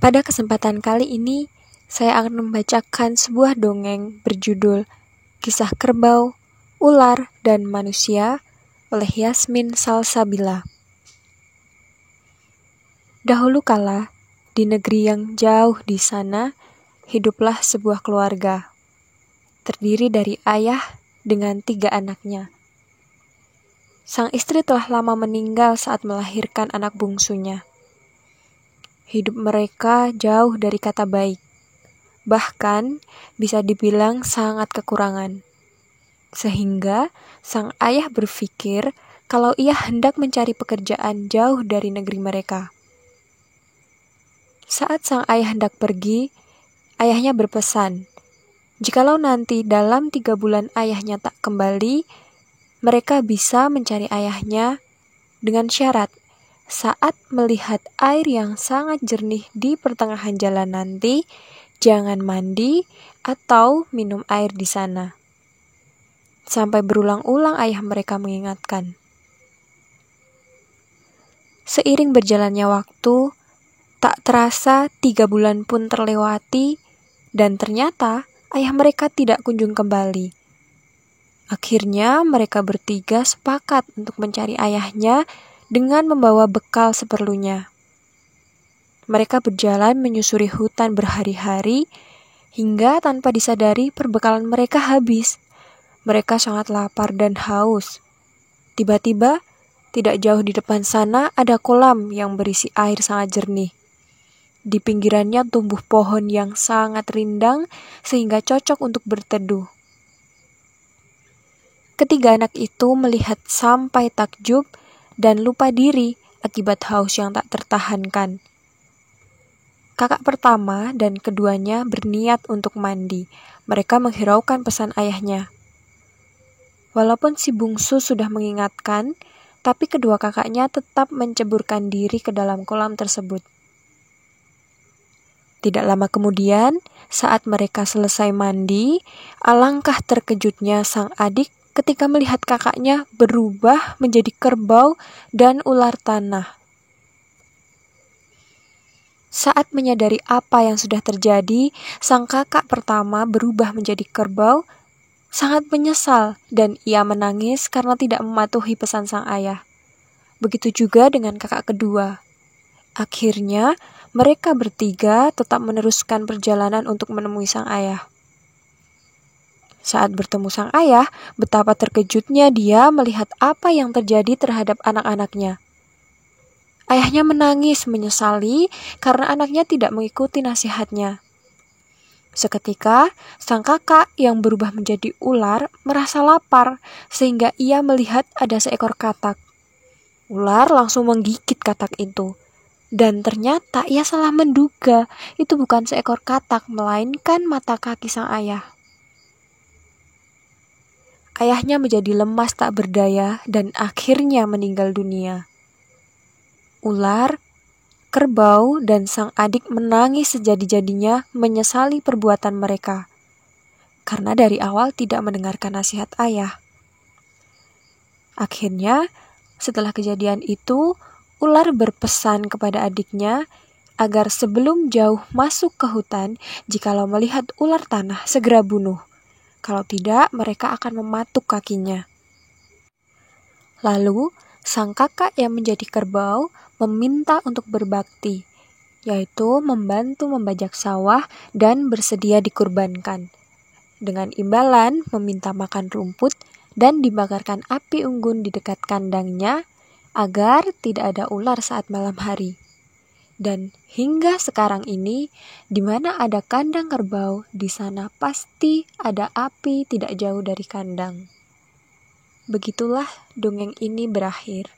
Pada kesempatan kali ini, saya akan membacakan sebuah dongeng berjudul Kisah Kerbau, Ular, dan Manusia oleh Yasmin Salsabila. Dahulu kala, di negeri yang jauh di sana, hiduplah sebuah keluarga, terdiri dari ayah dengan 3 anaknya. Sang istri telah lama meninggal saat melahirkan anak bungsunya. Hidup mereka jauh dari kata baik, bahkan bisa dibilang sangat kekurangan. Sehingga sang ayah berpikir kalau ia hendak mencari pekerjaan jauh dari negeri mereka. Saat sang ayah hendak pergi, ayahnya berpesan, jikalau nanti dalam 3 bulan ayahnya tak kembali, mereka bisa mencari ayahnya dengan syarat saat melihat air yang sangat jernih di pertengahan jalan nanti, jangan mandi atau minum air di sana. Sampai berulang-ulang ayah mereka mengingatkan. Seiring berjalannya waktu, tak terasa 3 bulan pun terlewati, dan ternyata ayah mereka tidak kunjung kembali. Akhirnya mereka bertiga sepakat untuk mencari ayahnya dengan membawa bekal seperlunya. Mereka berjalan menyusuri hutan berhari-hari, hingga tanpa disadari perbekalan mereka habis. Mereka sangat lapar dan haus. Tiba-tiba, tidak jauh di depan sana ada kolam yang berisi air sangat jernih. Di pinggirannya tumbuh pohon yang sangat rindang sehingga cocok untuk berteduh. Ketiga anak itu melihat sampai takjub dan lupa diri akibat haus yang tak tertahankan. Kakak pertama dan keduanya berniat untuk mandi. Mereka menghiraukan pesan ayahnya. Walaupun si bungsu sudah mengingatkan, tapi kedua kakaknya tetap menceburkan diri ke dalam kolam tersebut. Tidak lama kemudian, saat mereka selesai mandi, alangkah terkejutnya sang adik ketika melihat kakaknya berubah menjadi kerbau dan ular tanah. Saat menyadari apa yang sudah terjadi, sang kakak pertama berubah menjadi kerbau, sangat menyesal dan ia menangis karena tidak mematuhi pesan sang ayah. Begitu juga dengan kakak kedua. Akhirnya, mereka bertiga tetap meneruskan perjalanan untuk menemui sang ayah. Saat bertemu sang ayah, betapa terkejutnya dia melihat apa yang terjadi terhadap anak-anaknya. Ayahnya menangis menyesali karena anaknya tidak mengikuti nasihatnya. Seketika, sang kakak yang berubah menjadi ular merasa lapar sehingga ia melihat ada seekor katak. Ular langsung menggigit katak itu. Dan ternyata ia salah menduga, itu bukan seekor katak melainkan mata kaki sang ayah. Ayahnya menjadi lemas tak berdaya dan akhirnya meninggal dunia. Ular, kerbau, dan sang adik menangis sejadi-jadinya menyesali perbuatan mereka. Karena dari awal tidak mendengarkan nasihat ayah. Akhirnya, setelah kejadian itu, ular berpesan kepada adiknya agar sebelum jauh masuk ke hutan, jikalau melihat ular tanah segera bunuh. Kalau tidak, mereka akan mematuk kakinya. Lalu, sang kakak yang menjadi kerbau meminta untuk berbakti, yaitu membantu membajak sawah dan bersedia dikurbankan. Dengan imbalan meminta makan rumput dan dibakarkan api unggun di dekat kandangnya agar tidak ada ular saat malam hari. Dan hingga sekarang ini, di mana ada kandang kerbau, di sana pasti ada api tidak jauh dari kandang. Begitulah dongeng ini berakhir.